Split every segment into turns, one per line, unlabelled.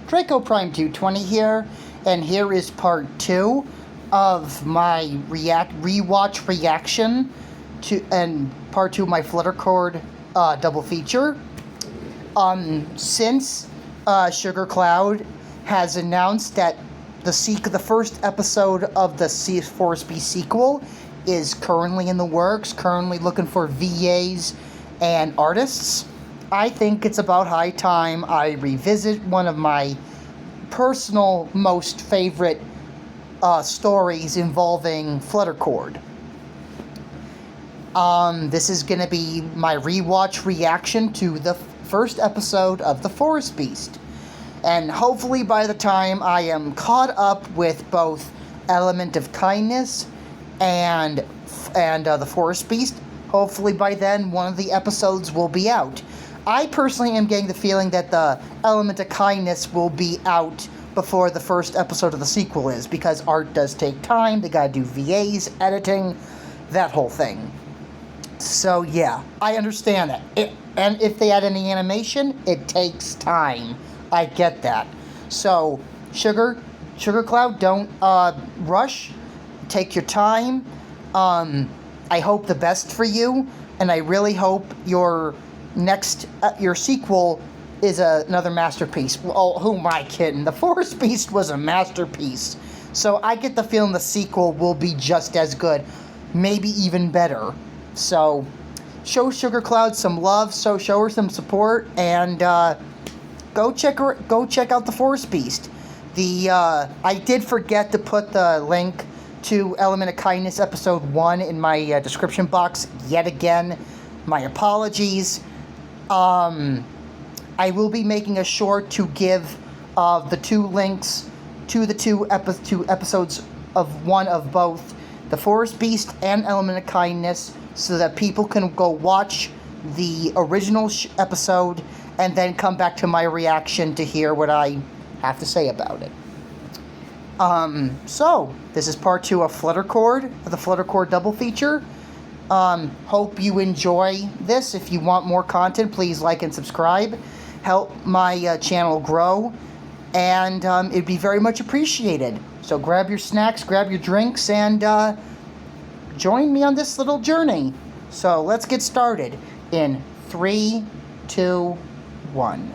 Draco Prime 220 here, and here is part 2 of my rewatch reaction to, and part 2 of my fluttercord double feature. Since Sugar Cloud has announced that the first episode of the Forest Beast sequel is currently in the works, currently looking for VAs and artists, I think it's about high time I revisit one of my personal most favorite stories involving fluttercord. This is going to be my rewatch reaction to the first episode of The Forest Beast. And hopefully by the time I am caught up with both Element of Kindness and The Forest Beast, hopefully by then one of the episodes will be out. I personally am getting the feeling that the Element of Kindness will be out before the first episode of the sequel is, because art does take time, they gotta do VAs, editing, that whole thing. So yeah, I understand that. And if they add any animation, it takes time. I get that. So, Sugar Cloud, don't rush. Take your time. I hope the best for you, and I really hope your sequel is another masterpiece. Oh, who am I kidding? The Forest Beast was a masterpiece. So I get the feeling the sequel will be just as good, maybe even better. So show Sugar Cloud some love, so show her some support, and go check out The Forest Beast. I did forget to put the link to Element of Kindness episode 1 in my description box yet again. My apologies. I will be making a short to give the 2 links to the two episodes of one of both The Forest Beast and Element of Kindness, so that people can go watch the original episode and then come back to my reaction to hear what I have to say about it. So, this is part 2 of Fluttercord, the Fluttercord double feature. Hope you enjoy this. If you want more content, please like and subscribe. Help my channel grow, and it'd be very much appreciated. So grab your snacks, grab your drinks, and join me on this little journey. So let's get started in 3, 2, 1.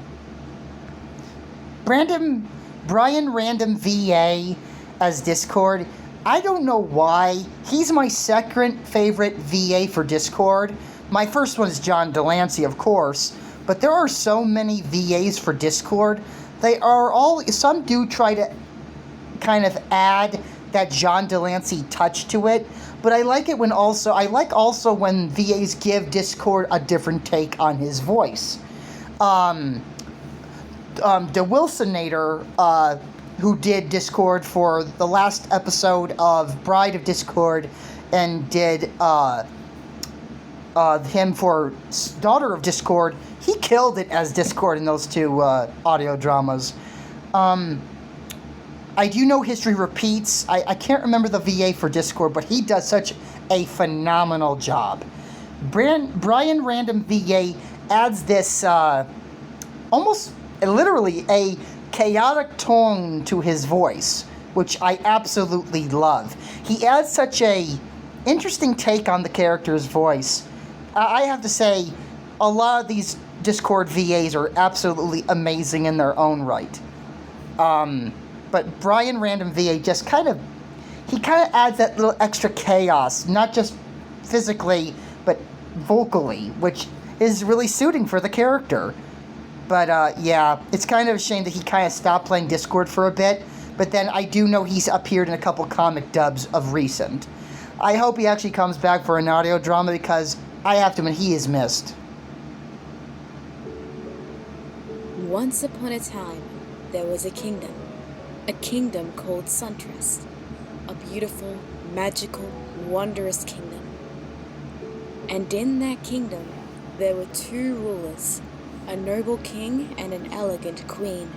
Brian Random VA as Discord. I don't know why. He's my second favorite VA for Discord. My first one is John Delancey, of course, but there are so many VAs for Discord. Some do try to kind of add that John Delancey touch to it, but I like it when when VAs give Discord a different take on his voice. The Wilsonator, who did Discord for the last episode of Bride of Discord, and did him for Daughter of Discord, he killed it as Discord in those 2 audio dramas. I do know History Repeats. I can't remember the VA for Discord, but he does such a phenomenal job. Brian Random VA adds this almost literally a chaotic tone to his voice, which I absolutely love. He adds such a interesting take on the character's voice. I have to say, a lot of these Discord VAs are absolutely amazing in their own right. But Brian Random VA just kind of adds that little extra chaos, not just physically, but vocally, which is really suiting for the character. But yeah, it's kind of a shame that he kind of stopped playing Discord for a bit, but then I do know he's appeared in a couple comic dubs of recent. I hope he actually comes back for an audio drama, because I have to admit, he is missed.
Once upon a time, there was a kingdom called Suntrust, a beautiful, magical, wondrous kingdom. And in that kingdom, there were 2 rulers, a noble king and an elegant queen.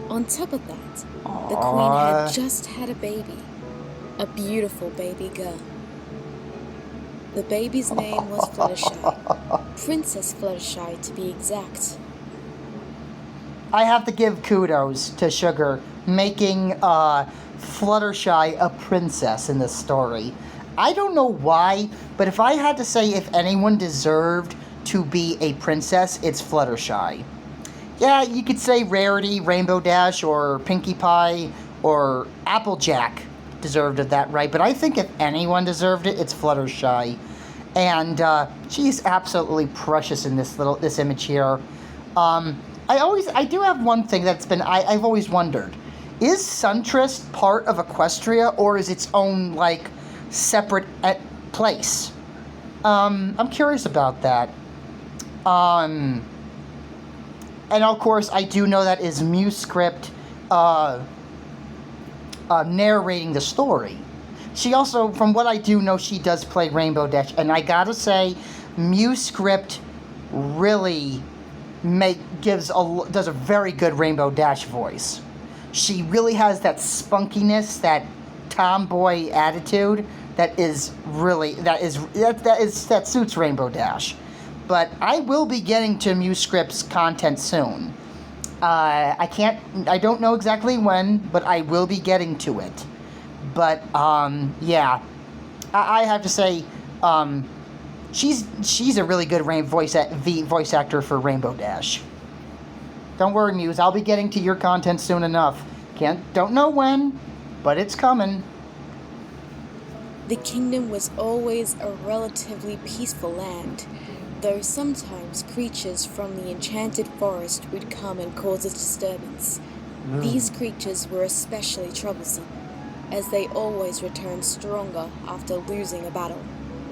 On top of that, the queen had just had a baby, a beautiful baby girl. The baby's name was Fluttershy, Princess Fluttershy to be exact.
I have to give kudos to Sugar making Fluttershy a princess in this story. I don't know why, but if I had to say if anyone deserved to be a princess, it's Fluttershy. Yeah, you could say Rarity, Rainbow Dash, or Pinkie Pie, or Applejack deserved it that right, but I think if anyone deserved it, it's Fluttershy. And she's absolutely precious in this image here. I do have one thing I've always wondered. Is Suntress part of Equestria, or is its own, like, separate place? I'm curious about that. And of course, I do know that is MuseScript narrating the story. She also, from what I do know, she does play Rainbow Dash, and I gotta say, MuseScript really does a very good Rainbow Dash voice. She really has that spunkiness, that tomboy attitude that suits Rainbow Dash. But I will be getting to MuseScript's content soon. I don't know exactly when, but I will be getting to it. But yeah, I have to say, she's a really good voice actor for Rainbow Dash. Don't worry, Muse, I'll be getting to your content soon enough. Don't know when, but it's coming.
The kingdom was always a relatively peaceful land, though sometimes creatures from the enchanted forest would come and cause a disturbance. These creatures were especially troublesome, as they always returned stronger after losing a battle.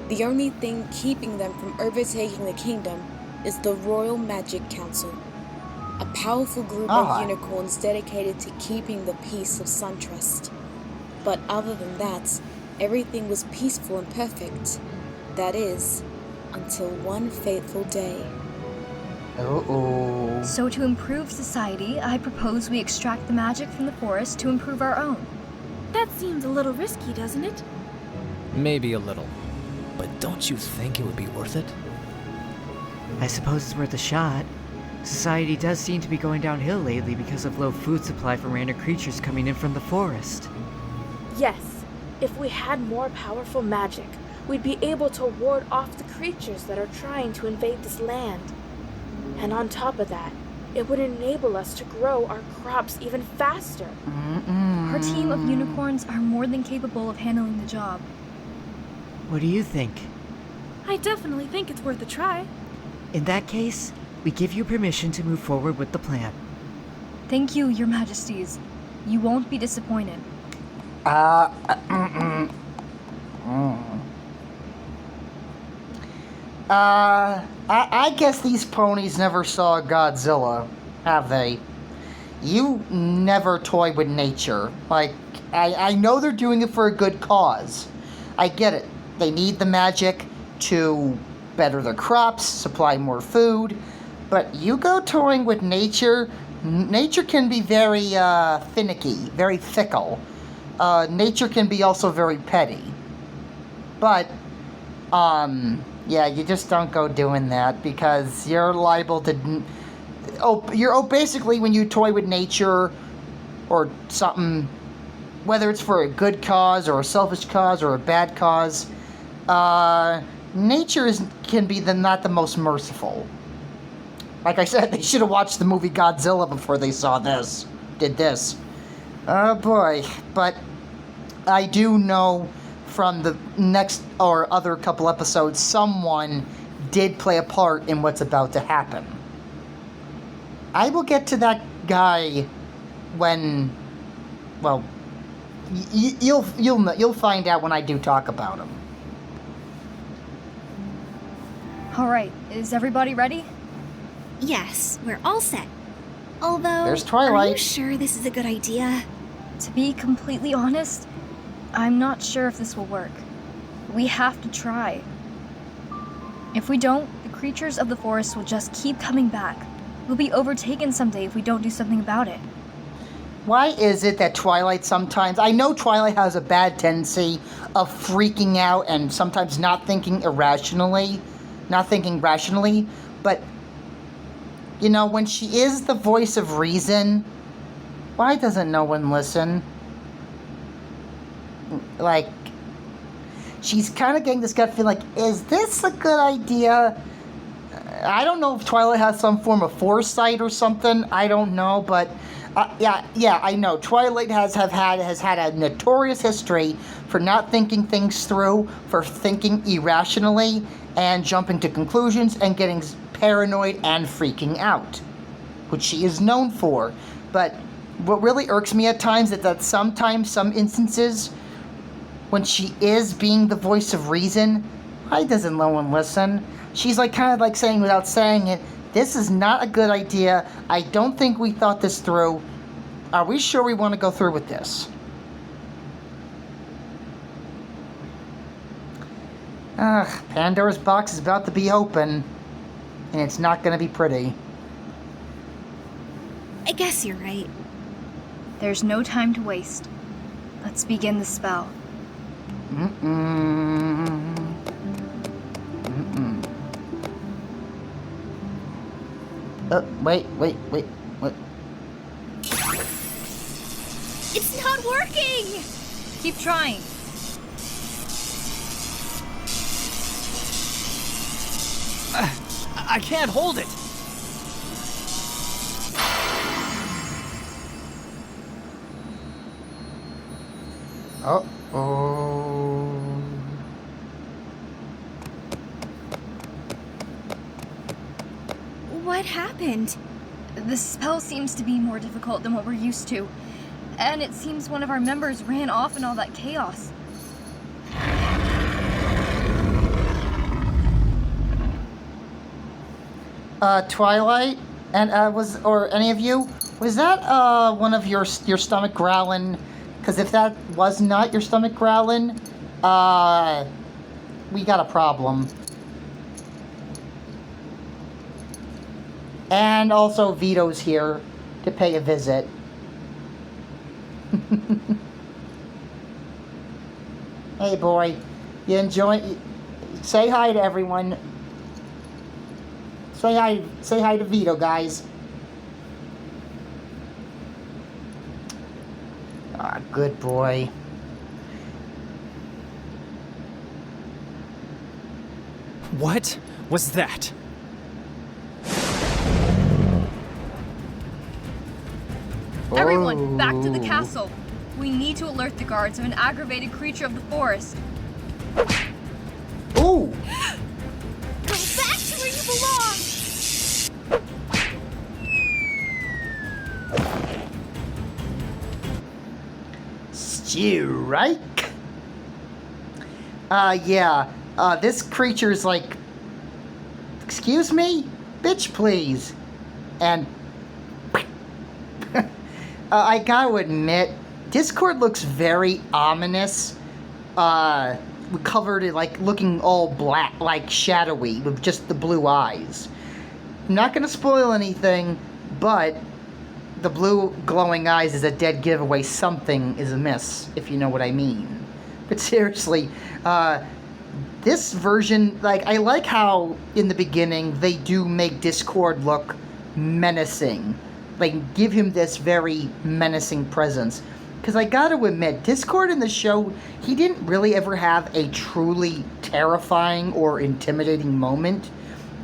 The only thing keeping them from overtaking the kingdom is the Royal Magic Council, a powerful group of unicorns dedicated to keeping the peace of Suntress. But other than that, everything was peaceful and perfect. That is, until one fateful day.
Uh-oh.
So to improve society, I propose we extract the magic from the forest to improve our own.
That seems a little risky, doesn't it?
Maybe a little. But don't you think it would be worth it?
I suppose it's worth a shot. Society does seem to be going downhill lately because of low food supply from random creatures coming in from the forest.
Yes, if we had more powerful magic, we'd be able to ward off the creatures that are trying to invade this land. And on top of that, it would enable us to grow our crops even faster.
Our team of unicorns are more than capable of handling the job.
What do you think?
I definitely think it's worth a try.
In that case, we give you permission to move forward with the plan.
Thank you, Your Majesties. You won't be disappointed.
I guess these ponies never saw Godzilla, have they? You never toy with nature. Like, I know they're doing it for a good cause. I get it. They need the magic to better their crops, supply more food. But you go toying with nature, nature can be very finicky, very fickle. Nature can be also very petty. But, yeah, you just don't go doing that because you're liable to... basically when you toy with nature or something, whether it's for a good cause or a selfish cause or a bad cause, nature can be not the most merciful. Like I said, they should have watched the movie Godzilla before they did this. Oh boy. But I do know from the next or other couple episodes, someone did play a part in what's about to happen. I will get to that guy when, well, you'll find out when I do talk about him.
Alright, is everybody ready?
Yes, we're all set. Although,
There's Twilight.
Are you sure this is a good idea?
To be completely honest, I'm not sure if this will work. We have to try. If we don't, the creatures of the forest will just keep coming back. We'll be overtaken someday if we don't do something about it.
Why is it that Twilight sometimes... I know Twilight has a bad tendency of freaking out and sometimes not thinking rationally, but You know, when she is the voice of reason, why doesn't no one listen? Like, she's kind of getting this gut feeling like, is this a good idea? I don't know if Twilight has some form of foresight or something. I don't know, but yeah, I know. Twilight has had a notorious history for not thinking things through, for thinking irrationally and jumping to conclusions and getting paranoid and freaking out, which she is known for. But what really irks me at times is that sometimes, some instances, when she is being the voice of reason, why doesn't no one listen? She's like kind of like saying without saying it, this is not a good idea. I don't think we thought this through. Are we sure we want to go through with this? Pandora's box is about to be open, and it's not going to be pretty.
I guess you're right.
There's no time to waste. Let's begin the spell.
Wait. What?
It's not working!
Keep trying.
I can't hold it.
Uh-oh.
What happened?
The spell seems to be more difficult than what we're used to. And it seems one of our members ran off in all that chaos.
Twilight, and or any of you, was that one of your stomach growling? Because if that was not your stomach growling, we got a problem. And also Vito's here to pay a visit. Hey boy, you enjoy? Say hi to everyone. Say hi to Vito, guys. Ah, good boy.
What was that?
Everyone, back to the castle. We need to alert the guards of an aggravated creature of the forest.
Ooh!
Go back to where you belong!
Strike? Yeah. This creature's like, excuse me? Bitch, please. And I gotta admit, Discord looks very ominous. Covered in, like, looking all black, like shadowy, with just the blue eyes. I'm not gonna spoil anything, but the blue glowing eyes is a dead giveaway. Something is amiss, if you know what I mean. But seriously, this version, like, I like how in the beginning they do make Discord look menacing. Like, give him this very menacing presence. Because I gotta admit, Discord in the show, he didn't really ever have a truly terrifying or intimidating moment.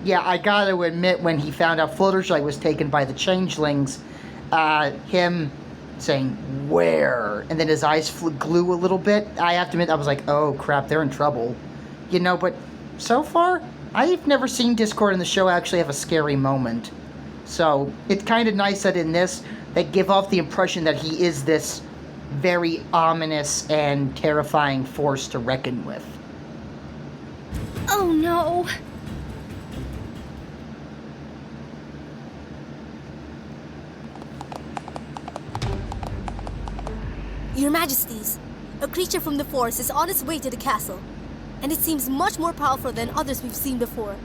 Yeah, I gotta admit, when he found out Fluttershy was taken by the changelings, him saying, "Where?" and then his eyes glue a little bit, I have to admit, I was like, oh crap, they're in trouble. You know, but so far, I've never seen Discord in the show actually have a scary moment. So, it's kind of nice that in this, they give off the impression that he is this very ominous and terrifying force to reckon with.
Oh no!
Your Majesties, a creature from the forest is on its way to the castle, and it seems much more powerful than others we've seen before.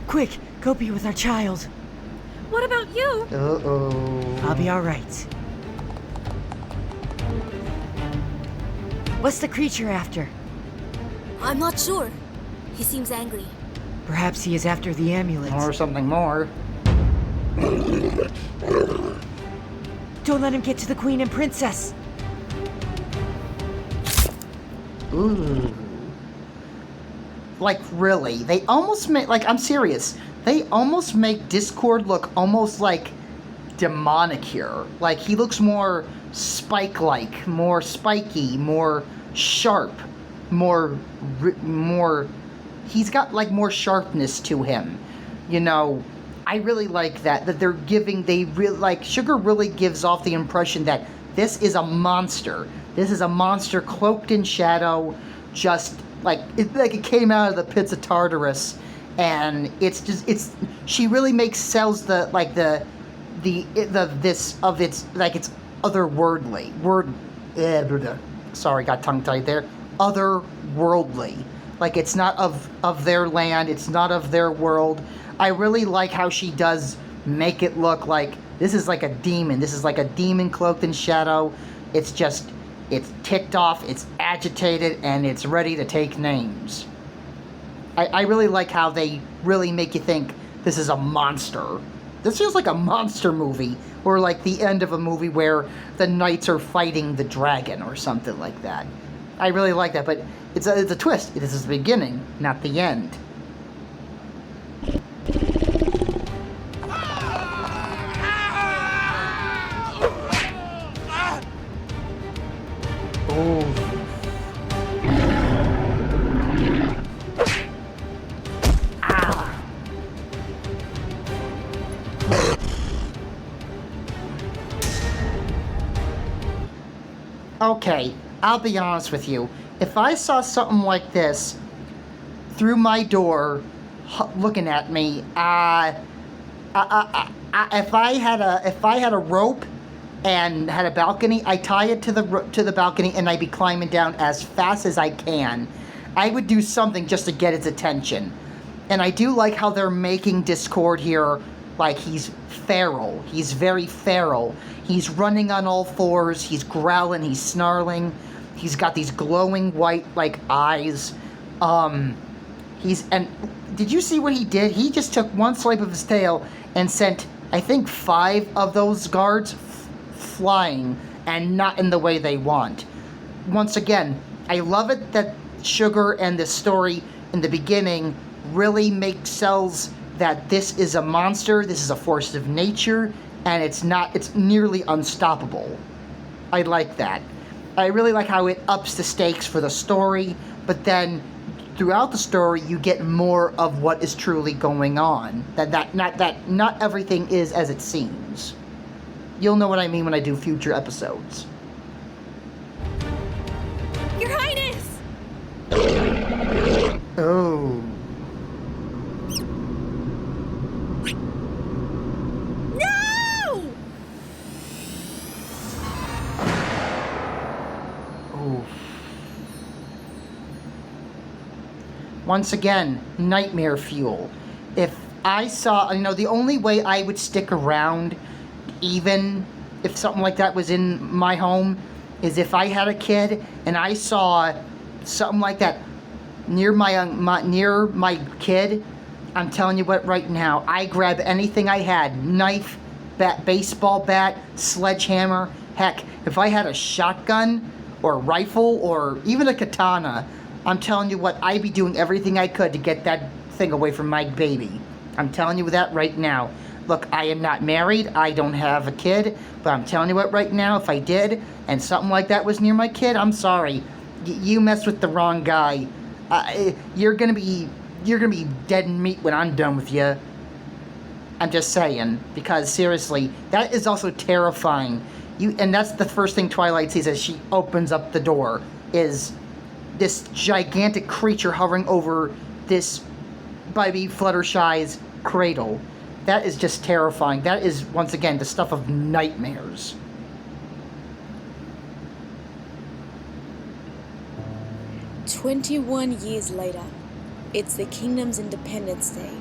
Quick, go be with our child.
What about you?
Uh-oh.
I'll be alright. What's the creature after?
I'm not sure. He seems angry.
Perhaps he is after the amulet.
Or something more.
Don't let him get to the queen and princess.
Ooh. Like, really? They almost make, like, I'm serious. They almost make Discord look almost like demonic here. Like, he looks more spike-like, more spiky, more sharp, more, he's got, like, more sharpness to him. You know, I really like that they're giving, Sugar really gives off the impression that this is a monster. This is a monster cloaked in shadow, just like it came out of the pits of Tartarus, and she really sells it's otherworldly. Sorry, got tongue tied there. Otherworldly. Like, it's not of their land, it's not of their world. I really like how she does make it look like this is like a demon. This is like a demon cloaked in shadow. It's ticked off, it's agitated, and it's ready to take names. I really like how they really make you think this is a monster. This feels like a monster movie, or like the end of a movie where the knights are fighting the dragon or something like that. I really like that, but it's a twist. This is the beginning, not the end. Okay, I'll be honest with you. If I saw something like this through my door, looking at me, if I had a rope and had a balcony, I tie it to the balcony and I'd be climbing down as fast as I can. I would do something just to get its attention. And I do like how they're making Discord here like he's feral. He's very feral. He's running on all fours. He's growling. He's snarling. He's got these glowing white like eyes. And did you see what he did? He just took one swipe of his tail and sent, I think, 5 of those guards flying, and not in the way they want. Once again, I love it that Sugar and the story in the beginning really sells that this is a monster, this is a force of nature, and it's nearly unstoppable. I like that. I really like how it ups the stakes for the story, but then throughout the story you get more of what is truly going on. Not everything is as it seems. You'll know what I mean when I do future episodes.
Your Highness!
Oh.
No!
Oh. Once again, nightmare fuel. If I saw, the only way I would stick around, even if something like that was in my home, is if I had a kid and I saw something like that near my kid. I'm telling you what, right now, I grab anything I had: knife, baseball bat, sledgehammer. Heck, if I had a shotgun or rifle or even a katana, I'm telling you what, I'd be doing everything I could to get that thing away from my baby. I'm telling you that right now. Look, I am not married, I don't have a kid, but I'm telling you what right now, if I did, and something like that was near my kid, I'm sorry. You messed with the wrong guy. You're gonna be dead meat when I'm done with you. I'm just saying, because seriously, that is also terrifying. And that's the first thing Twilight sees as she opens up the door, is this gigantic creature hovering over this baby Fluttershy's cradle. That is just terrifying. That is, once again, the stuff of nightmares.
"21 years later, it's the kingdom's Independence Day,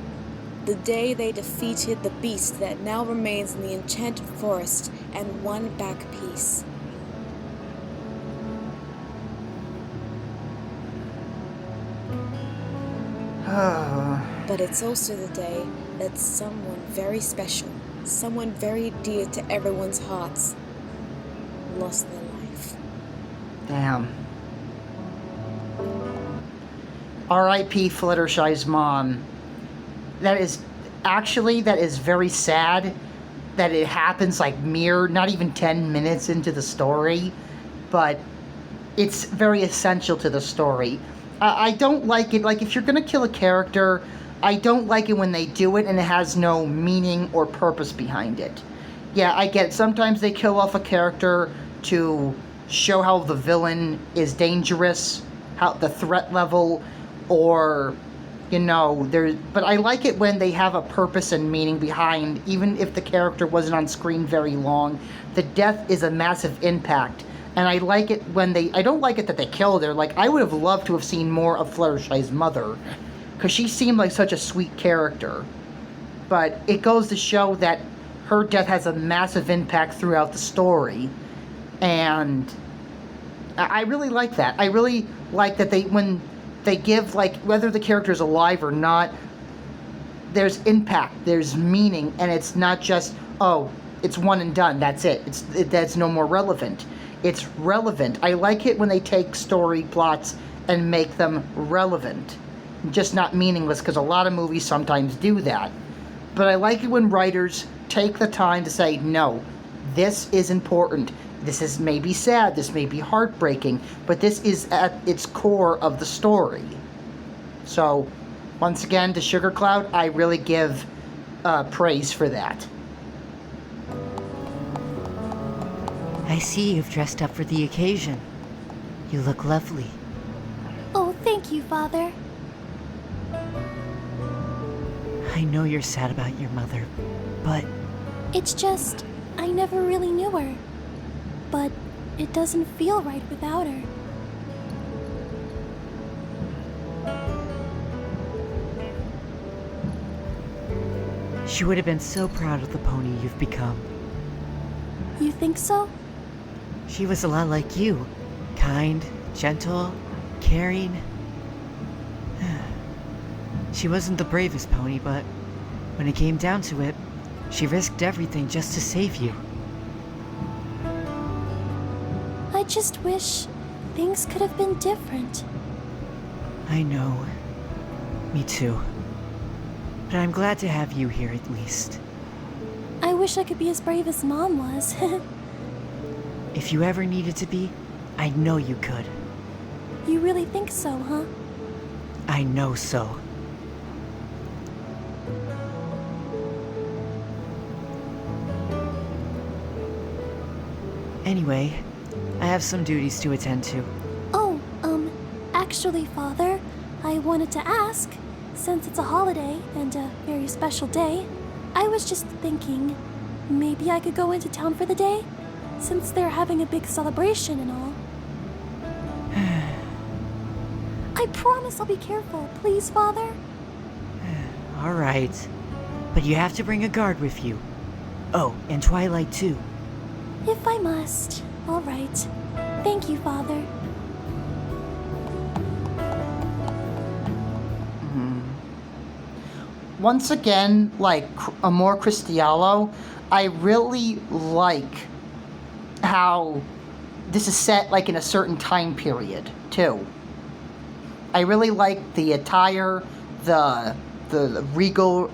the day they defeated the beast that now remains in the enchanted forest and won back peace. But it's also the day that someone very special, someone very dear to everyone's hearts, lost their life.
Damn. R.I.P. Fluttershy's mom. That is very sad that it happens like not even 10 minutes into the story, but it's very essential to the story. I don't like it, like if you're gonna kill a character, I don't like it when they do it and it has no meaning or purpose behind it. Yeah, I get it. Sometimes they kill off a character to show how the villain is dangerous, how the threat level, or but I like it when they have a purpose and meaning behind, even if the character wasn't on screen very long. The death is a massive impact, and I like it when I don't like it that they killed her. Like, I would have loved to have seen more of Fluttershy's mother, because she seemed like such a sweet character. But it goes to show that her death has a massive impact throughout the story, and I really like that. I really like that when they give, like, whether the character is alive or not, there's impact, there's meaning, and it's not just, oh, it's one and done, that's it. That's no more relevant. It's relevant. I like it when they take story plots and make them relevant, just not meaningless, because a lot of movies sometimes do that. But I like it when writers take the time to say, no, this is important. This is maybe sad, this may be heartbreaking, but this is at its core of the story. So, once again, to Sugar Cloud, I really give praise for that.
I see you've dressed up for the occasion. You look lovely.
Oh, thank you, Father.
I know you're sad about your mother, but
It's just, I never really knew her. But it doesn't feel right without her.
she would have been so proud of the pony you've become.
You think so?
She was a lot like you. Kind, gentle, caring. She wasn't the bravest pony, but when it came down to it, she risked everything just to save you.
I just wish things could have been different.
I know. Me too. But I'm glad to have you here at least.
I wish I could be as brave as Mom was.
If you ever needed to be, I know you could.
You really think so, huh?
I know so. Anyway, I have some duties to attend to.
Oh, actually, Father, I wanted to ask, since it's a holiday and a very special day, I was just thinking, maybe I could go into town for the day, since they're having a big celebration and all. I promise I'll be careful, please, Father?
All right. But you have to bring a guard with you. Oh, and Twilight too.
If I must. All right. Thank you, Father.
Once again, like Amor Cristiano, I really like how this is set like in a certain time period too. I really like the attire, the regal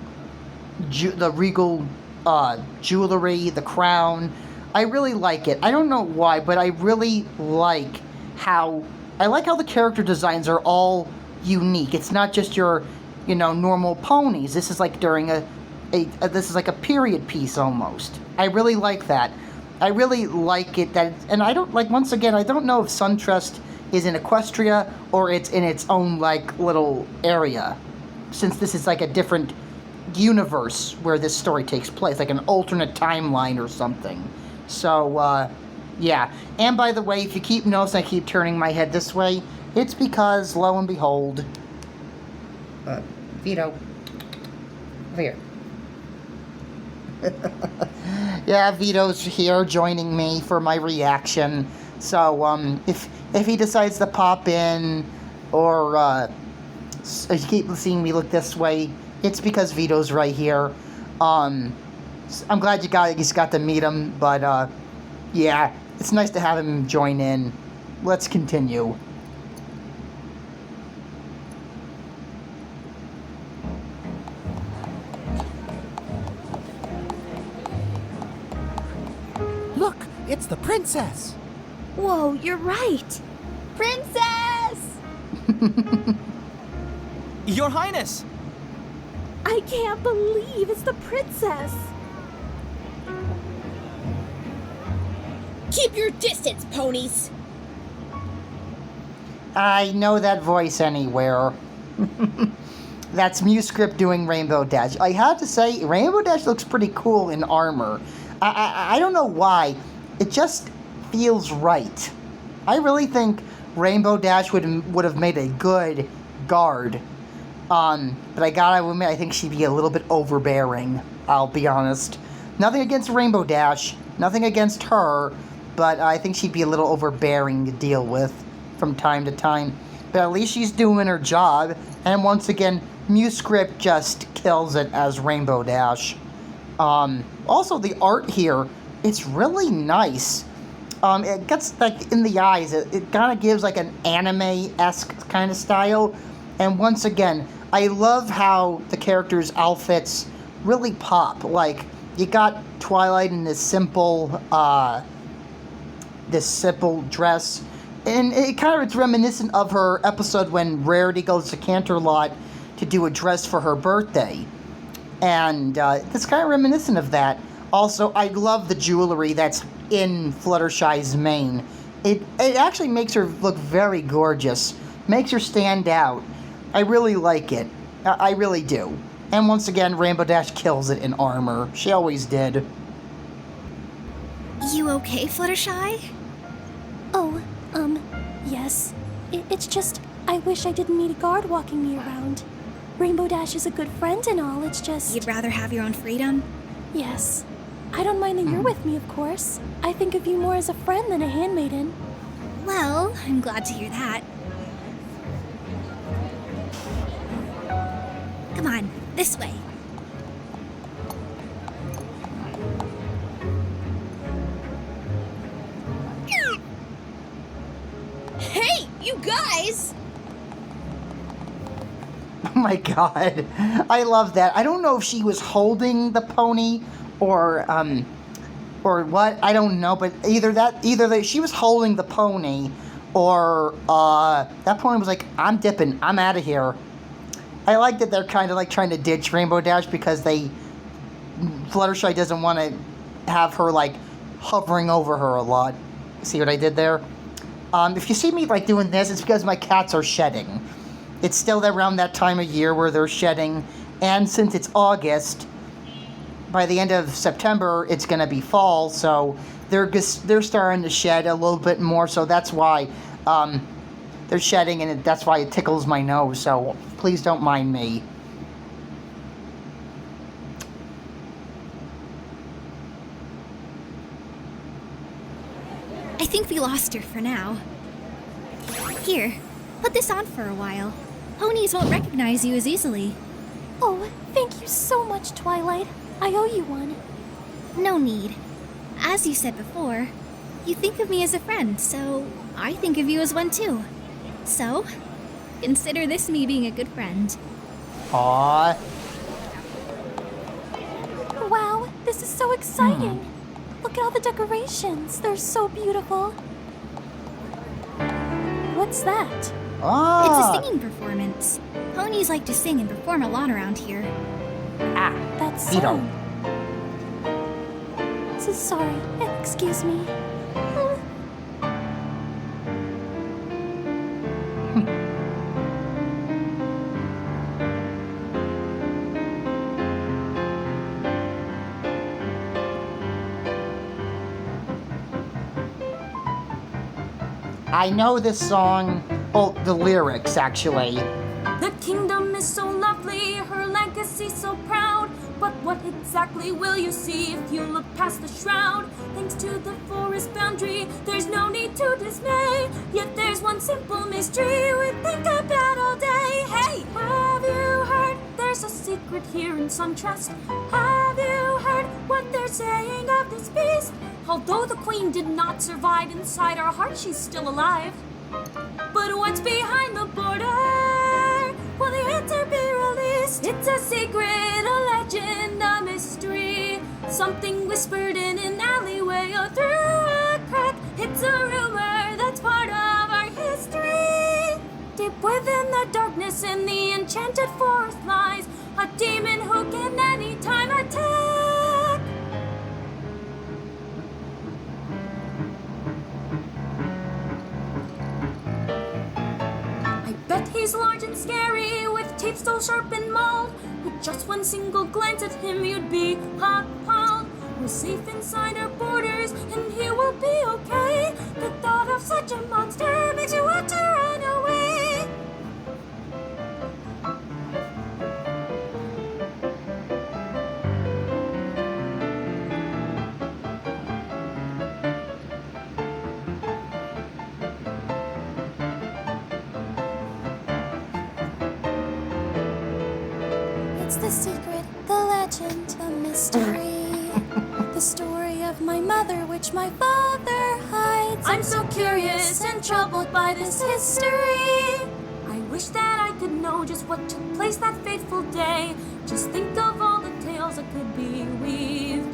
jewelry, the crown. I really like it. I don't know why, but I really like how the character designs are all unique. It's not just your normal ponies. This is like during this is like a period piece almost. I really like that. I really like it and I don't like, once again, I don't know if Suntrust is in Equestria or it's in its own like little area, since this is like a different universe where this story takes place, like an alternate timeline or something. So yeah. And by the way, if you keep noticing I keep turning my head this way, it's because lo and behold, Vito, over here. Yeah, Vito's here joining me for my reaction. So if he decides to pop in, or if you keep seeing me look this way, it's because Vito's right here. I'm glad you guys got to meet him, but yeah, it's nice to have him join in. Let's continue.
Look, it's the princess.
Whoa, you're right. Princess!
Your Highness!
I can't believe it's the princess.
Keep your distance, ponies.
I know that voice anywhere. That's Muscript doing Rainbow Dash. I have to say, Rainbow Dash looks pretty cool in armor. I don't know why. It just feels right. I really think Rainbow Dash would have made a good guard. But I gotta admit, I think she'd be a little bit overbearing. I'll be honest. Nothing against Rainbow Dash. Nothing against her. But I think she'd be a little overbearing to deal with from time to time. But at least she's doing her job. And once again, Muscript just kills it as Rainbow Dash. Also, the art here, it's really nice. It gets, like, in the eyes, it kind of gives, like, an anime-esque kind of style. And once again, I love how the characters' outfits really pop. Like, you got Twilight in this simple dress. And it's reminiscent of her episode when Rarity goes to Canterlot to do a dress for her birthday. And it's kind of reminiscent of that. Also, I love the jewelry that's in Fluttershy's mane. It actually makes her look very gorgeous. Makes her stand out. I really like it. I really do. And once again, Rainbow Dash kills it in armor. She always did.
You okay, Fluttershy?
Oh, yes. It's just, I wish I didn't need a guard walking me around. Rainbow Dash is a good friend and all, it's just...
You'd rather have your own freedom?
Yes. I don't mind that you're with me, of course. I think of you more as a friend than a handmaiden.
Well, I'm glad to hear that. Come on, this way. Hey, you guys!
Oh my god. I love that. I don't know if she was holding the pony or what. I don't know, but either that she was holding the pony or that pony was like, I'm dipping. I'm out of here. I like that they're kind of like trying to ditch Rainbow Dash because Fluttershy doesn't want to have her like hovering over her a lot. See what I did there? If you see me like doing this, it's because my cats are shedding. It's still around that time of year where they're shedding, and since it's August, by the end of September it's gonna be fall, so they're starting to shed a little bit more. So that's why they're shedding, and that's why it tickles my nose. So please don't mind me.
I think we lost her for now. Here, put this on for a while. Ponies won't recognize you as easily.
Oh, thank you so much, Twilight. I owe you one.
No need. As you said before, you think of me as a friend, so I think of you as one too. So, consider this me being a good friend.
Aww.
Wow, this is so exciting. Look at all the decorations. They're so beautiful. What's that?
Ah.
It's a singing performance. Ponies like to sing and perform a lot around here.
That's
Vito.
So sorry. Excuse me.
I know this song, the lyrics actually.
The kingdom is so lovely, her legacy so proud. But what exactly will you see if you look past the shroud? Thanks to the forest boundary, there's no need to dismay. Yet there's one simple mystery we think about all day. Hey, have you heard? There's a secret secret here in SunTrust. Have you heard what they're saying of this beast? Although the queen did not survive, inside our heart she's still alive. But what's behind the border? Will the answer be released? It's a secret, a legend, a mystery. Something whispered in an alleyway or through a crack. It's a rumor that's part of our history. Deep within the darkness in the enchanted forest lies a demon who can anytime attack. I bet he's large and scary, with teeth so sharp and mauled. With just one single glance at him, you'd be appalled. We're safe inside our borders, and he will be okay. The thought of such a monster makes you want to run away.
It's the secret, the legend, the mystery. The story of my mother, which my father hides.
I'm so curious and troubled by this history. I wish that I could know just what took place that fateful day. Just think of all the tales that could be weaved.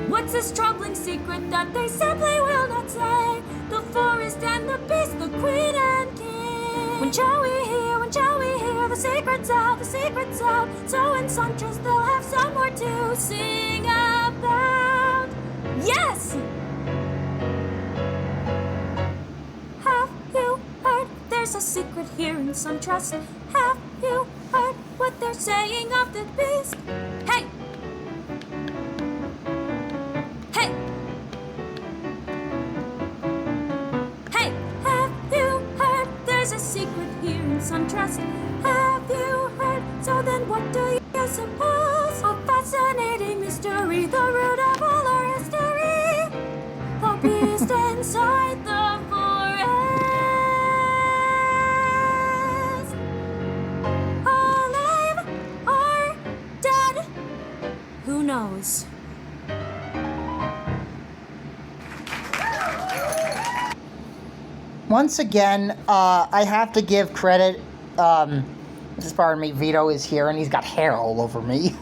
What's this troubling secret that they simply will not say? The forest and the beast, the queen and king. When shall we hear, when shall we hear the secret's out, the secret's out? So in SunTrust they'll have some more to sing about. Yes! Have you heard there's a secret here in SunTrust? Have you heard what they're saying of the beast? Hey! Hey! Hey! Have you heard there's a secret here in SunTrust? Have you heard? So then what do you suppose? A fascinating mystery, the root of all our history. The beast inside the forest. Alive or dead? Who knows?
Once again, I have to give credit. Just pardon me, Vito is here and he's got hair all over me.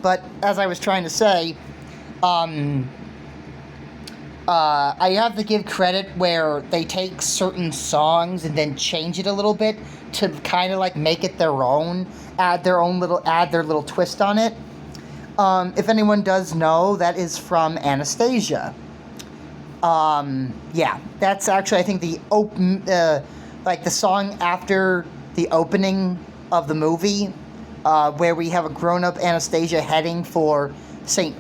But as I was trying to say, I have to give credit where they take certain songs and then change it a little bit to kind of like make it their own, add their little twist on it. If anyone does know, that is from Anastasia. Yeah, that's actually, I think, the the song after the opening of the movie, where we have a grown-up Anastasia heading for St.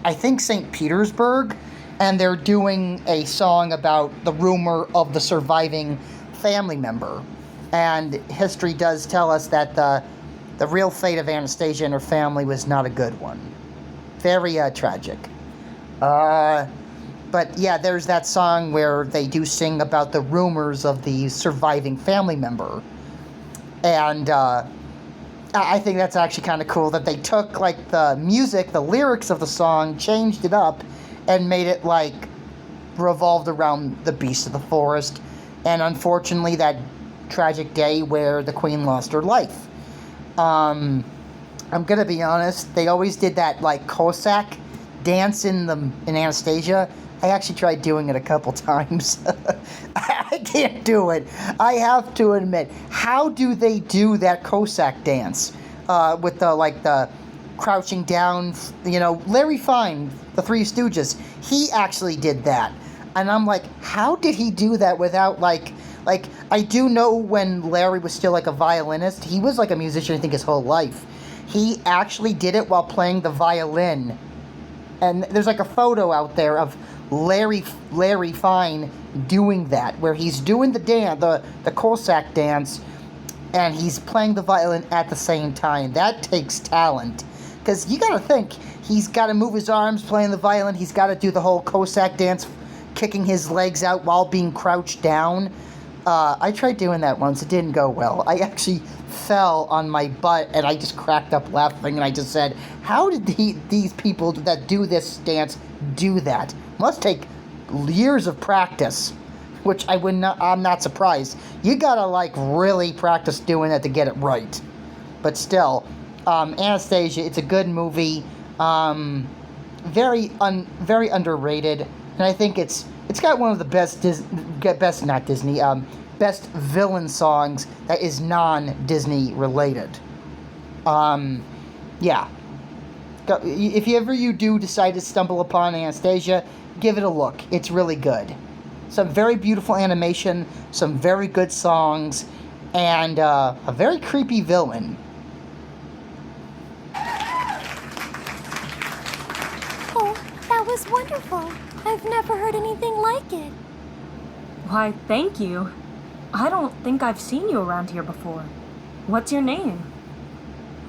Petersburg, and they're doing a song about the rumor of the surviving family member. And history does tell us that the real fate of Anastasia and her family was not a good one. Very tragic. But yeah, there's that song where they do sing about the rumors of the surviving family member. And I think that's actually kind of cool that they took like the music, the lyrics of the song, changed it up, and made it like revolved around the beast of the forest. And unfortunately, that tragic day where the queen lost her life. I'm gonna be honest, they always did that like Cossack dance in Anastasia. I actually tried doing it a couple times. I can't do it. I have to admit. How do they do that Cossack dance? With the crouching down, Larry Fine, the Three Stooges, he actually did that. And I'm like, how did he do that without I do know when Larry was still like a violinist, he was like a musician I think his whole life. He actually did it while playing the violin. And there's like a photo out there of Larry Fine doing that, where he's doing the dance, the Cossack dance, and he's playing the violin at the same time. That takes talent, because you gotta think, he's gotta move his arms playing the violin, he's gotta do the whole Cossack dance, kicking his legs out while being crouched down. I tried doing that once, it didn't go well. I actually fell on my butt, and I just cracked up laughing, and I just said, how did these people that do this dance do that? Must take years of practice, which I'm not surprised. You gotta, like, really practice doing that to get it right. But still, Anastasia, it's a good movie, very underrated, and I think it's got one of the best best villain songs that is non-Disney related. Yeah. If you do decide to stumble upon Anastasia, give it a look. It's really good. Some very beautiful animation, some very good songs, and a very creepy villain.
Oh, that was wonderful. I've never heard anything like it.
Why, thank you. I don't think I've seen you around here before. What's your name?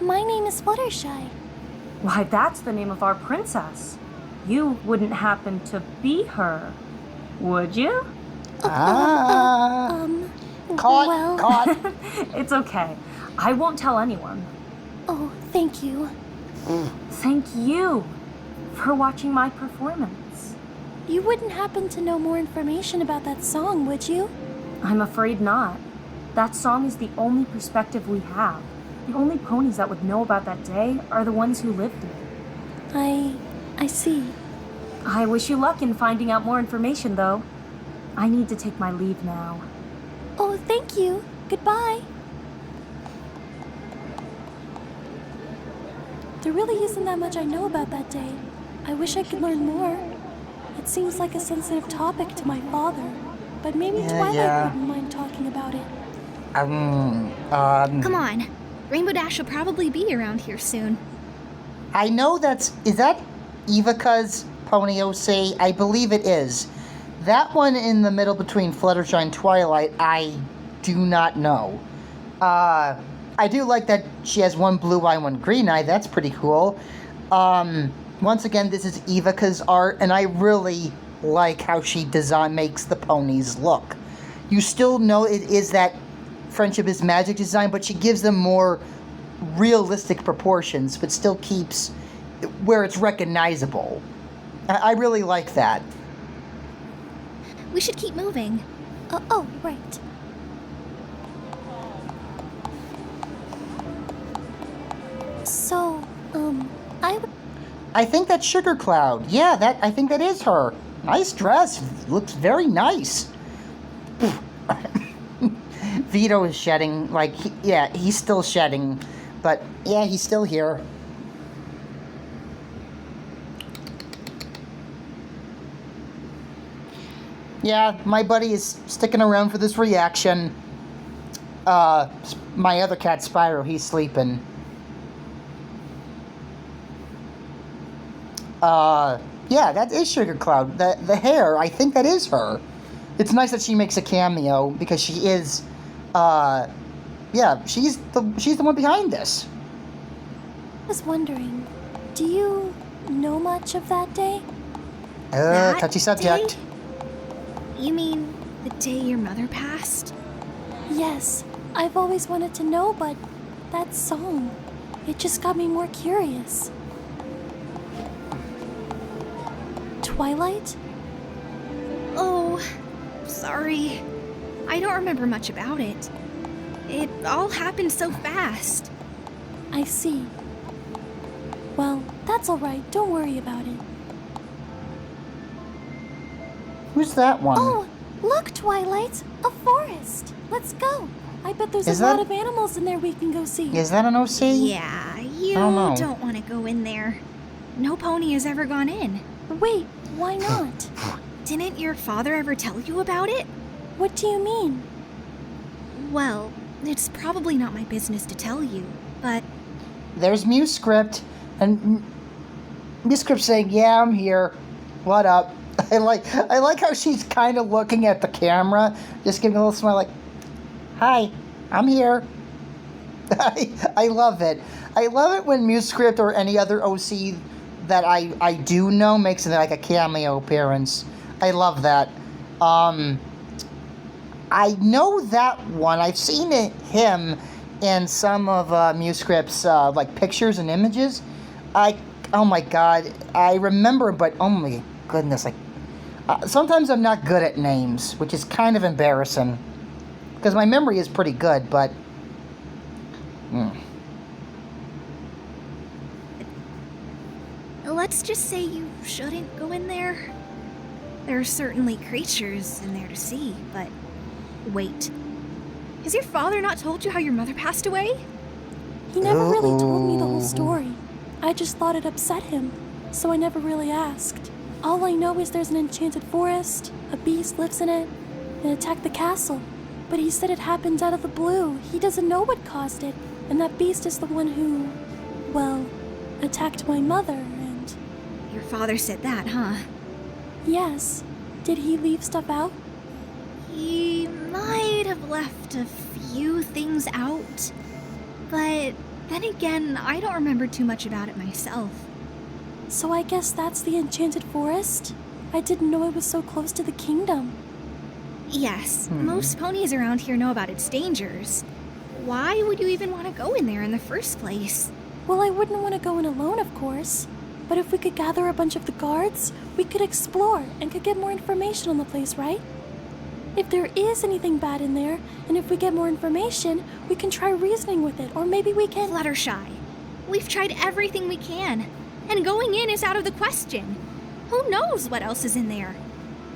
My name is Fluttershy.
Why, that's the name of our princess. You wouldn't happen to be her, would you?
Caught.
Well...
Caught.
It's okay. I won't tell anyone.
Oh, thank you.
Thank you for watching my performance.
You wouldn't happen to know more information about that song, would you?
I'm afraid not. That song is the only perspective we have. The only ponies that would know about that day are the ones who lived it.
I see.
I wish you luck in finding out more information, though. I need to take my leave now.
Oh, thank you. Goodbye. There really isn't that much I know about that day. I wish I could learn more. It seems like a sensitive topic to my father, but maybe Twilight wouldn't mind talking about it.
Come on. Rainbow Dash will probably be around here soon.
I know is that Ivica's Pony OC? I believe it is. That one in the middle between Fluttershy and Twilight, I do not know. I do like that she has one blue eye, one green eye. That's pretty cool. Once again, this is Ivica's art, and I really like how she makes the ponies look. You still know it is that Friendship is Magic design, but she gives them more realistic proportions, but still keeps where it's recognizable. I really like that.
We should keep moving.
Oh, right. So,
I think that's Sugar Cloud. Yeah, I think that is her. Nice dress. Looks very nice. Vito is shedding. He's still shedding. But, yeah, he's still here. Yeah, my buddy is sticking around for this reaction. My other cat, Spyro, he's sleeping. Yeah, that is Sugar Cloud. The hair, I think that is her. It's nice that she makes a cameo because she is, she's the one behind this.
I was wondering, do you know much of that day?
Touchy subject.
Day? You mean the day your mother passed?
Yes, I've always wanted to know, but that song, it just got me more curious. Twilight?
Oh, sorry. I don't remember much about it. It all happened so fast.
I see. Well, that's alright. Don't worry about it.
Who's that one?
Oh, look, Twilight! A forest! Let's go! I bet there's a lot of animals in there we can go see.
Is that an OC?
Yeah, you don't want to go in there. No pony has ever gone in.
Wait, why not?
Didn't your father ever tell you about it?
What do you mean?
Well, it's probably not my business to tell you, but...
There's Musescript, and Musescript saying, yeah, I'm here. What up? I like how she's kind of looking at the camera, just giving a little smile like, hi, I'm here. I love it. I love it when Musescript or any other OC that I do know makes like a cameo appearance. I love that. I know that one. I've seen him in some of Muscript's like pictures and images. Oh my god, I remember, but oh my goodness, like sometimes I'm not good at names, which is kind of embarrassing because my memory is pretty good, but.
Let's just say you shouldn't go in there. There are certainly creatures in there to see, but wait. Has your father not told you how your mother passed away?
He never really told me the whole story. I just thought it upset him, so I never really asked. All I know is there's an enchanted forest, a beast lives in it, and attacked the castle. But he said it happened out of the blue. He doesn't know what caused it, and that beast is the one who, well, attacked my mother, and...
Your father said that, huh?
Yes. Did he leave stuff out?
He might have left a few things out, but then again, I don't remember too much about it myself.
So I guess that's the enchanted forest? I didn't know it was so close to the kingdom.
Yes, most ponies around here know about its dangers. Why would you even want to go in there in the first place?
Well, I wouldn't want to go in alone, of course. But if we could gather a bunch of the guards, we could explore and could get more information on the place, right? If there is anything bad in there, and if we get more information, we can try reasoning with it, or maybe we can...
Fluttershy, we've tried everything we can, and going in is out of the question. Who knows what else is in there?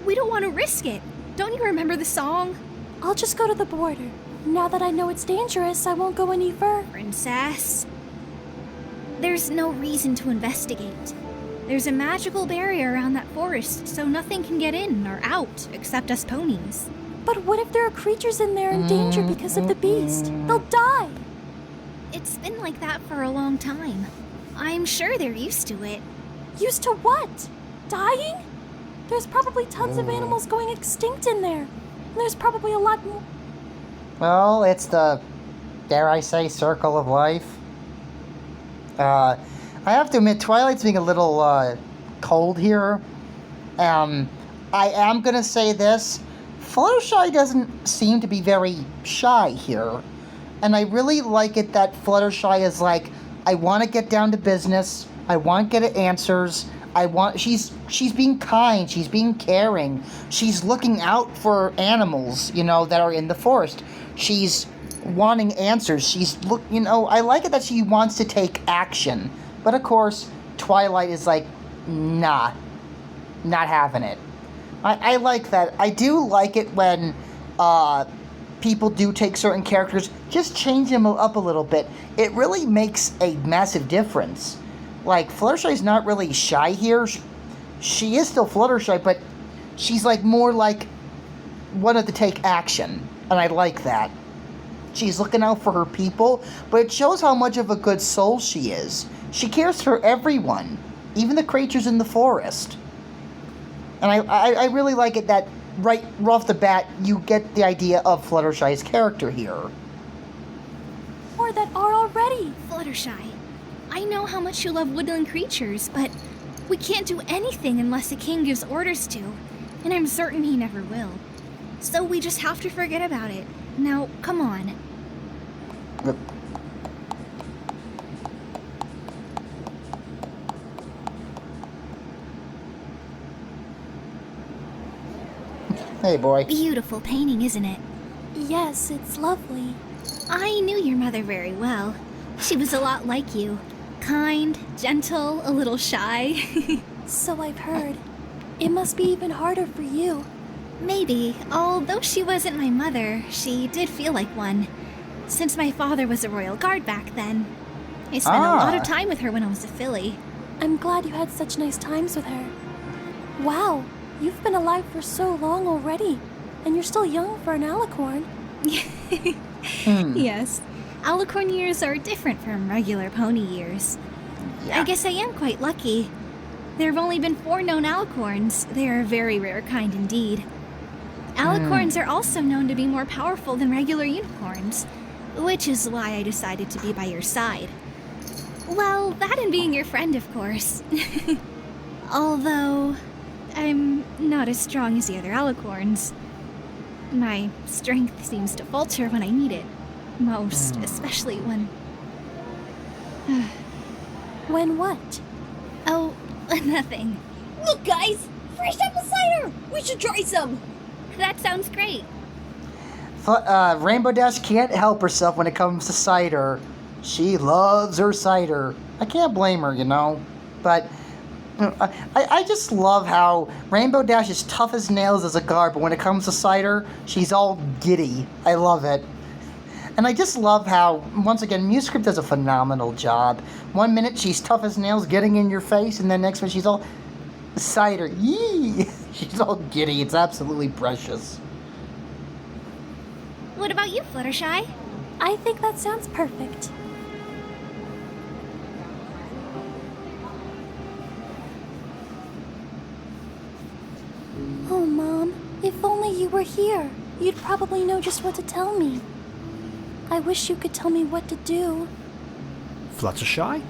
We don't want to risk it. Don't you remember the song?
I'll just go to the border. Now that I know it's dangerous, I won't go any further.
Princess, there's no reason to investigate. There's a magical barrier around that forest, so nothing can get in or out except us ponies.
But what if there are creatures in there in danger because of the beast? They'll die!
It's been like that for a long time. I'm sure they're used to it.
Used to what? Dying? There's probably tons of animals going extinct in there. And there's probably a lot more...
Well, it's the, dare I say, circle of life. I have to admit, Twilight's being a little cold here. I am going to say this. Fluttershy doesn't seem to be very shy here. And I really like it that Fluttershy is like, I want to get down to business. I want to get answers. She's being kind. She's being caring. She's looking out for animals, that are in the forest. She's wanting answers. I like it that she wants to take action. But of course, Twilight is like, nah, not having it. I like that. I do like it when people do take certain characters, just change them up a little bit. It really makes a massive difference. Like, Fluttershy's not really shy here. She is still Fluttershy, but she's like more like wanted to take action. And I like that. She's looking out for her people, but it shows how much of a good soul she is. She cares for everyone, even the creatures in the forest. And I really like it that right off the bat, you get the idea of Fluttershy's character here.
Or that are already.
Fluttershy, I know how much you love woodland creatures, but we can't do anything unless the king gives orders to, and I'm certain he never will. So we just have to forget about it. Now, come on.
Hey, boy.
Beautiful painting, isn't it?
Yes, it's lovely.
I knew your mother very well. She was a lot like you. Kind, gentle, a little shy.
So I've heard. It must be even harder for you.
Maybe. Although she wasn't my mother, she did feel like one. Since my father was a royal guard back then. I spent a lot of time with her when I was a filly.
I'm glad you had such nice times with her. Wow, you've been alive for so long already. And you're still young for an alicorn.
Yes. Alicorn years are different from regular pony years.
Yeah.
I guess I am quite lucky. There have only been 4 known alicorns. They are a very rare kind indeed. Alicorns are also known to be more powerful than regular unicorns, which is why I decided to be by your side. Well, that and being your friend, of course. Although, I'm not as strong as the other alicorns. My strength seems to falter when I need it. Most, especially when...
When what?
Oh, nothing.
Look, guys! Fresh apple cider! We should try some!
That sounds great.
Rainbow Dash can't help herself when it comes to cider. She loves her cider. I can't blame her, you know. But I just love how Rainbow Dash is tough as nails as a guard, but when it comes to cider, she's all giddy. I love it. And I just love how, once again, Musescript does a phenomenal job. 1 minute she's tough as nails getting in your face, and then next minute she's all cider. Yee! She's all giddy. It's absolutely precious.
What about you, Fluttershy?
I think that sounds perfect. Oh, Mom, if only you were here. You'd probably know just what to tell me. I wish you could tell me what to do.
Fluttershy?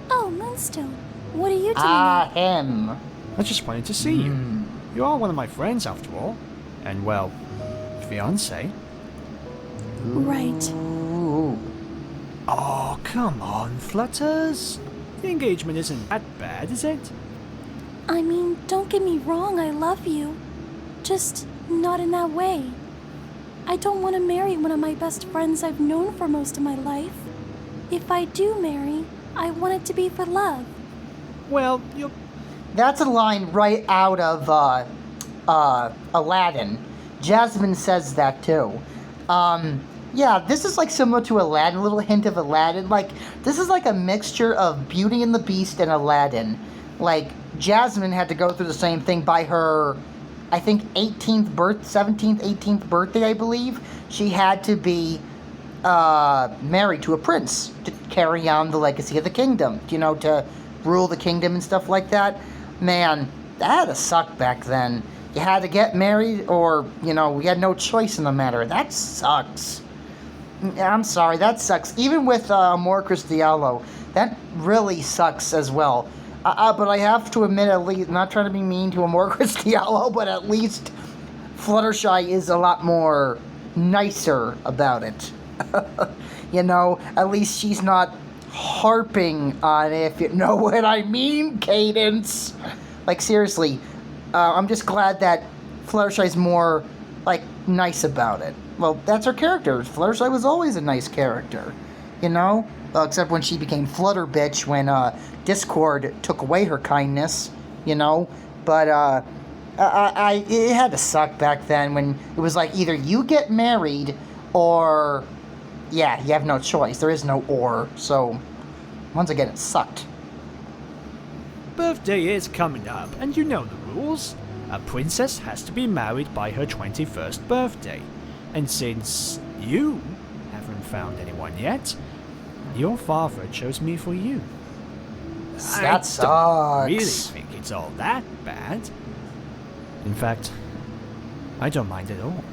Oh, Moonstone, what are you doing?
Ah, him.
I just wanted to see you. You are one of my friends, after all. And, well, fiancé.
Right.
Ooh.
Oh, come on, Flutters. The engagement isn't that bad, is it?
I mean, don't get me wrong, I love you. Just not in that way. I don't want to marry one of my best friends I've known for most of my life. If I do marry, I want it to be for love.
Well, you're...
That's a line right out of Aladdin. Jasmine says that too. Yeah, this is like similar to Aladdin, a little hint of Aladdin. Like, this is like a mixture of Beauty and the Beast and Aladdin. Like, Jasmine had to go through the same thing by her, I think, 17th, 18th birthday, I believe. She had to be married to a prince to carry on the legacy of the kingdom, you know, to rule the kingdom and stuff like that. Man, that had to suck back then. You had to get married or, you know, we had no choice in the matter. That sucks. I'm sorry, that sucks. Even with Amorcus Diallo, that really sucks as well. But I have to admit, at least, not trying to be mean to Amorcus Diallo, but at least Fluttershy is a lot more nicer about it. You know, at least she's not harping on it, if you know what I mean, Cadence. Like, seriously, I'm just glad that Fluttershy's more, like, nice about it. Well, that's her character. Fluttershy was always a nice character, you know? Well, except when she became Flutter Bitch when Discord took away her kindness, you know? But it had to suck back then when it was like either you get married or, yeah, you have no choice. There is no or. So, once again, it sucked.
Birthday is coming up, and you know the rules. A princess has to be married by her 21st birthday. And since you haven't found anyone yet, your father chose me for you.
That sucks.
I don't really think it's all that bad. In fact, I don't mind at all.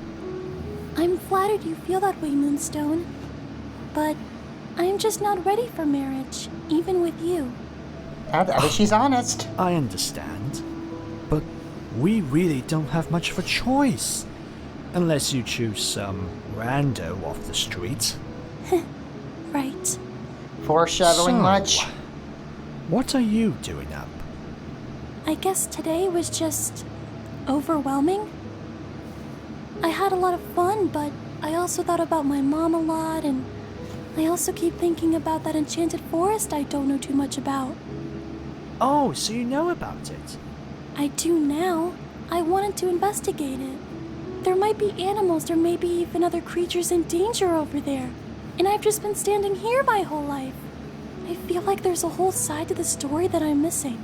I'm flattered you feel that way, Moonstone. But I'm just not ready for marriage, even with you.
She's honest.
I understand. But we really don't have much of a choice. Unless you choose some rando off the street.
Right.
Foreshadowing much?
What are you doing up?
I guess today was just overwhelming. I had a lot of fun, but I also thought about my mom a lot, and I also keep thinking about that enchanted forest I don't know too much about.
Oh, so you know about it?
I do now. I wanted to investigate it. There might be animals or maybe even other creatures in danger over there. And I've just been standing here my whole life. I feel like there's a whole side to the story that I'm missing.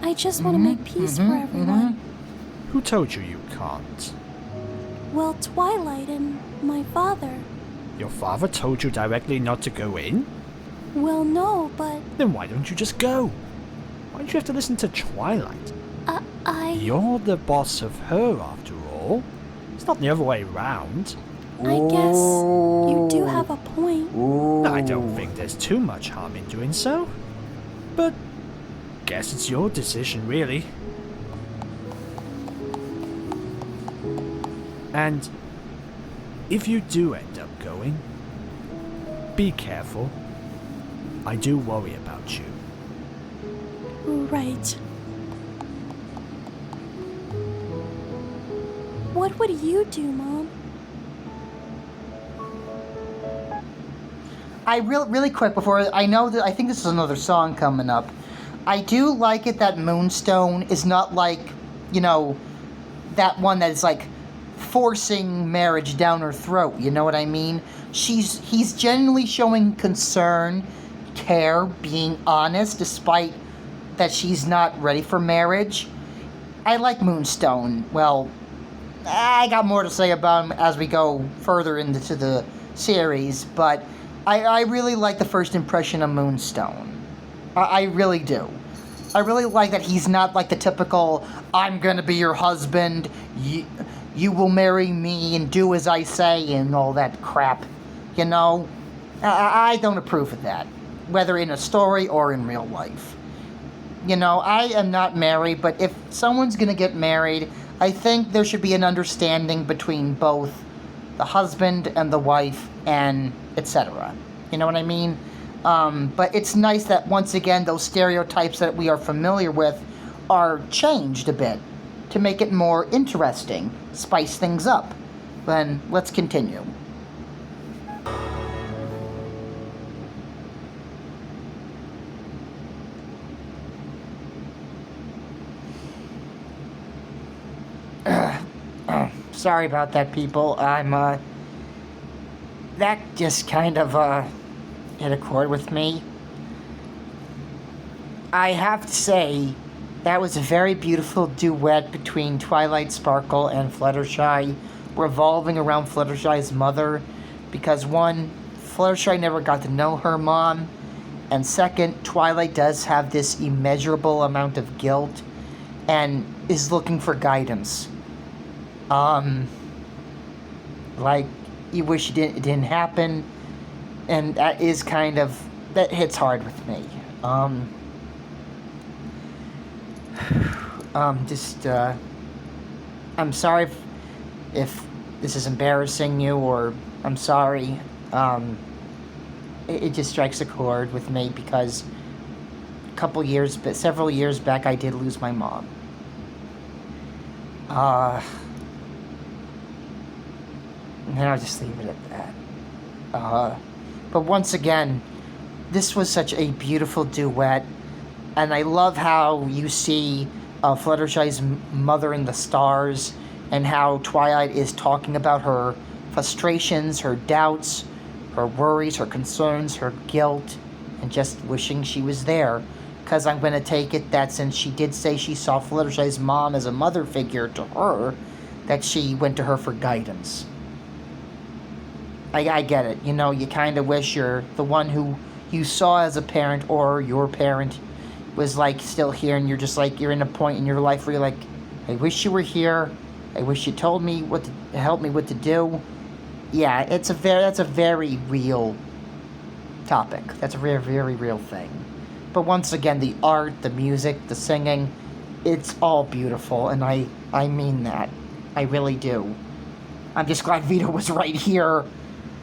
I just want to make peace for everyone.
Who told you you can't?
Well, Twilight and my father.
Your father told you directly not to go in?
Well, no, but...
Then why don't you just go? Why don't you have to listen to Twilight?
You're
the boss of her, after all. It's not the other way around.
I guess you do have a point.
I don't think there's too much harm in doing so. But guess it's your decision, really. And if you do end up going, be careful. I do worry about you.
Right. What would you do, Mom?
Really quick before I know that I think this is another song coming up. I do like it that Moonstone is not like, you know, that one that is like forcing marriage down her throat. You know what I mean? He's genuinely showing concern, care, being honest, despite that she's not ready for marriage. I like Moonstone. Well, I got more to say about him as we go further into the series, but I really like the first impression of Moonstone. I really do. I really like that he's not like the typical, I'm gonna be your husband, you will marry me and do as I say and all that crap. You know? I don't approve of that, whether in a story or in real life. You know, I am not married, but if someone's gonna get married, I think there should be an understanding between both the husband and the wife and etc. You know what I mean? But it's nice that once again those stereotypes that we are familiar with are changed a bit to make it more interesting, spice things up. Then let's continue. Sorry about that, people. That just kind of, hit a chord with me. I have to say, that was a very beautiful duet between Twilight Sparkle and Fluttershy, revolving around Fluttershy's mother, because one, Fluttershy never got to know her mom, and second, Twilight does have this immeasurable amount of guilt, and is looking for guidance. Like, you wish it didn't happen, and that is kind of, that hits hard with me. I'm sorry if this is embarrassing you, or I'm sorry. It just strikes a chord with me because several years back, I did lose my mom. And I'll just leave it at that. But once again, this was such a beautiful duet, and I love how you see Fluttershy's mother in the stars, and how Twilight is talking about her frustrations, her doubts, her worries, her concerns, her guilt, and just wishing she was there. Because I'm going to take it that since she did say she saw Fluttershy's mom as a mother figure to her, that she went to her for guidance. I get it. You know, you kind of wish you're the one who you saw as a parent, or your parent was like still here, and you're just like, you're in a point in your life where you're like, I wish you were here. I wish you told me what to help me what to do. Yeah, that's a very real topic. That's a very, very real thing. But once again, the art, the music, the singing, it's all beautiful, and I mean that. I really do. I'm just glad Vito was right here.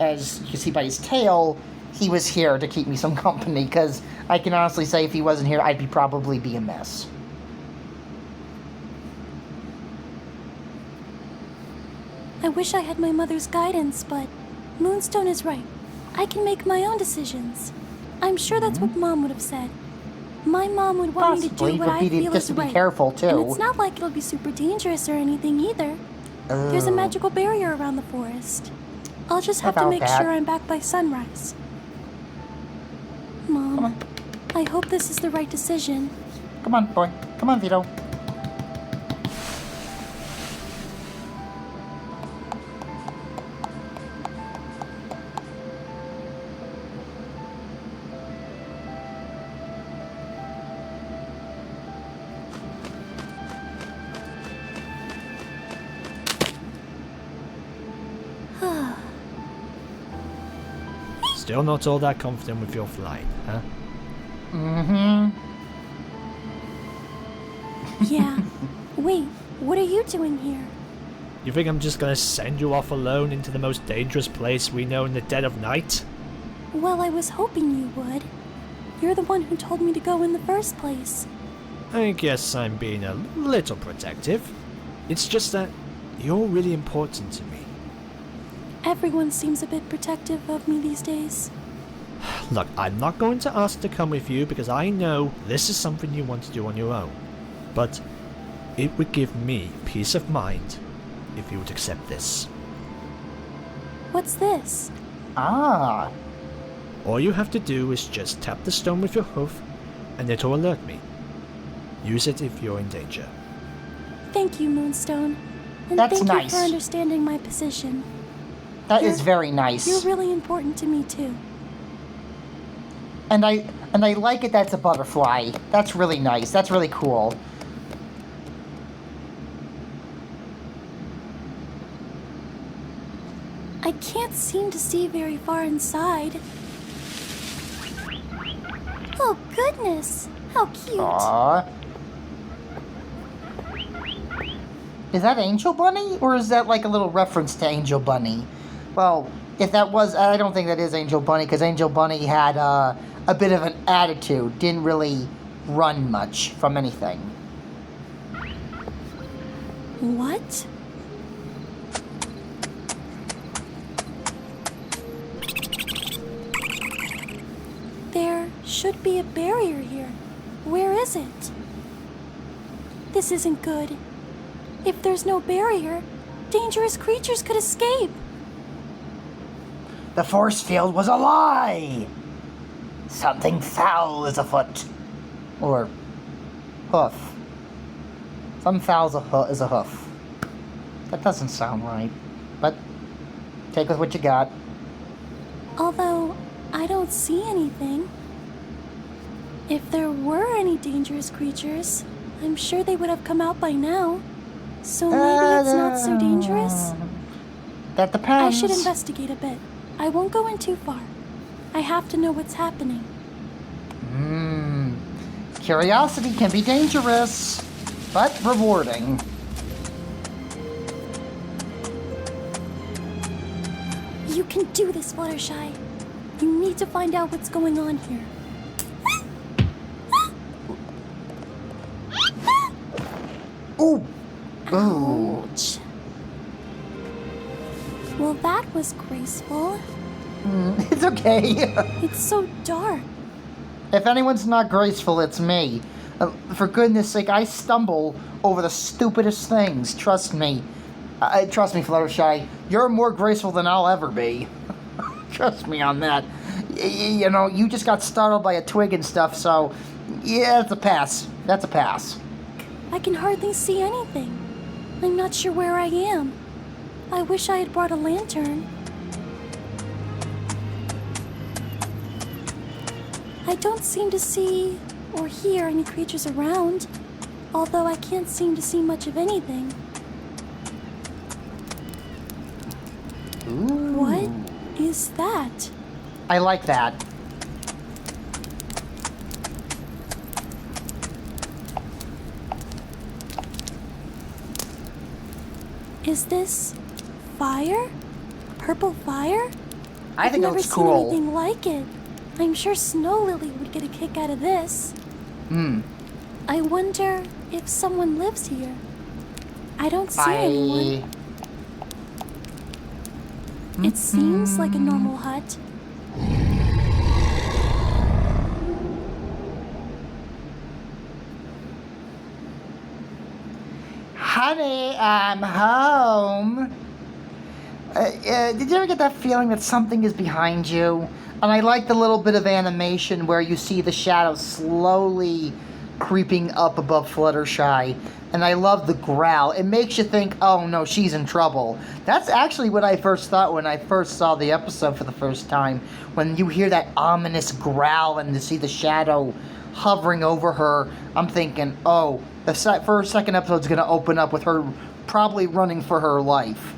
As you can see by his tail, he was here to keep me some company, because I can honestly say if he wasn't here, I'd probably be a mess.
I wish I had my mother's guidance, but Moonstone is right. I can make my own decisions. I'm sure that's what Mom would have said. My mom would want me to do what I feel is right.
Be careful too.
And it's not like it'll be super dangerous or anything either. There's a magical barrier around the forest. I'll just have to make sure I'm back by sunrise. Mom, I hope this is the right decision.
Come on, boy. Come on, Vito.
Still not all that confident with your flight, huh?
Yeah. Wait, what are you doing here?
You think I'm just gonna send you off alone into the most dangerous place we know in the dead of night?
Well, I was hoping you would. You're the one who told me to go in the first place.
I guess I'm being a little protective. It's just that you're really important to me.
Everyone seems a bit protective of me these days.
Look, I'm not going to ask to come with you because I know this is something you want to do on your own. But it would give me peace of mind if you would accept this.
What's this?
Ah.
All you have to do is just tap the stone with your hoof and it'll alert me. Use it if you're in danger.
Thank you, Moonstone. And
That's
thank
nice.
you for understanding my position.
That is very nice.
You're really important to me too.
And I like it that's a butterfly. That's really nice. That's really cool.
I can't seem to see very far inside. Oh goodness, how cute.
Aww. Is that Angel Bunny? Or is that like a little reference to Angel Bunny? Well, if that was, I don't think that is Angel Bunny, because Angel Bunny had a bit of an attitude. Didn't really run much from anything.
What? There should be a barrier here. Where is it? This isn't good. If there's no barrier, dangerous creatures could escape.
The force field was a lie! Something foul is afoot. Or hoof. Some foul is a hoof. That doesn't sound right. But take with what you got.
Although, I don't see anything. If there were any dangerous creatures, I'm sure they would have come out by now. So maybe it's not so dangerous?
That
I
depends.
should investigate a bit. I won't go in too far. I have to know what's happening.
Curiosity can be dangerous, but rewarding.
You can do this, Fluttershy. You need to find out what's going on here.
Ooh.
Ouch. Well, that was graceful.
It's okay.
It's so dark.
If anyone's not graceful, it's me. For goodness sake, I stumble over the stupidest things. Trust me. Trust me, Fluttershy. You're more graceful than I'll ever be. Trust me on that. You know, you just got startled by a twig and stuff, so... Yeah, it's a pass. That's a pass.
I can hardly see anything. I'm not sure where I am. I wish I had brought a lantern. I don't seem to see or hear any creatures around, although I can't seem to see much of anything.
Ooh.
What is that?
I like that.
Is this fire? Purple fire?
I think it
I've
looks
never seen
cool.
anything like it. I'm sure Snow Lily would get a kick out of this. I wonder if someone lives here. I don't see anyone. It seems like a normal hut.
Honey, I'm home. Did you ever get that feeling that something is behind you? And I like the little bit of animation where you see the shadow slowly creeping up above Fluttershy. And I love the growl. It makes you think, oh no, she's in trouble. That's actually what I first thought when I first saw the episode for the first time. When you hear that ominous growl and you see the shadow hovering over her, I'm thinking, oh, the second episode's going to open up with her probably running for her life.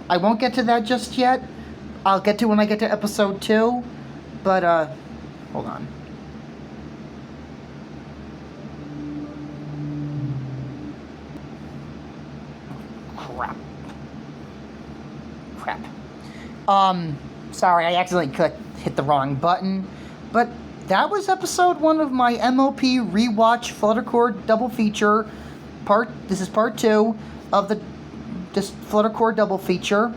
I won't get to that just yet. I'll get to when I get to episode 2. But, hold on. Crap. Sorry, I accidentally hit the wrong button. But that was episode 1 of my MOP rewatch fluttercord double feature. This is part 2 of this fluttercord double feature,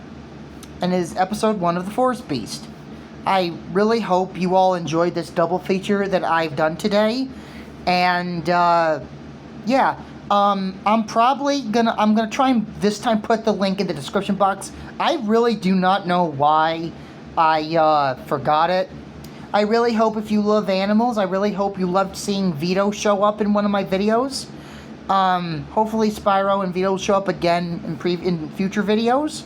and it is episode 1 of the Forest Beast. I really hope you all enjoyed this double feature that I've done today, and yeah, I'm gonna try and this time put the link in the description box. I really do not know why I forgot it. I really hope if you love animals, I really hope you loved seeing Vito show up in one of my videos. Hopefully Spyro and Vito will show up again in future videos.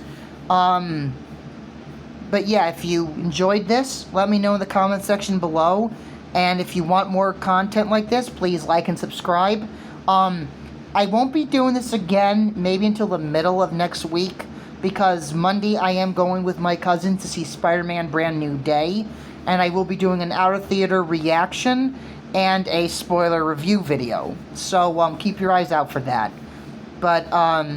But yeah, if you enjoyed this, let me know in the comment section below. And if you want more content like this, please like and subscribe. I won't be doing this again, maybe until the middle of next week, because Monday I am going with my cousin to see Spider-Man Brand New Day, and I will be doing an out-of-theater reaction and a spoiler review video. So keep your eyes out for that. But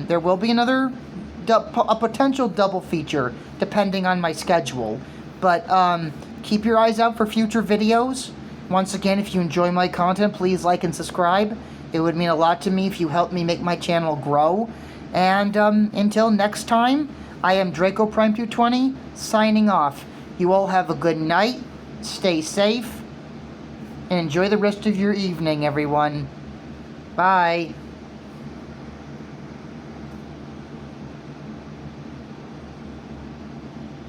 there will be a potential double feature, depending on my schedule. But keep your eyes out for future videos. Once again, if you enjoy my content, please like and subscribe. It would mean a lot to me if you help me make my channel grow. And until next time, I am Draco Prime 220, signing off. You all have a good night, stay safe, and enjoy the rest of your evening, everyone. Bye.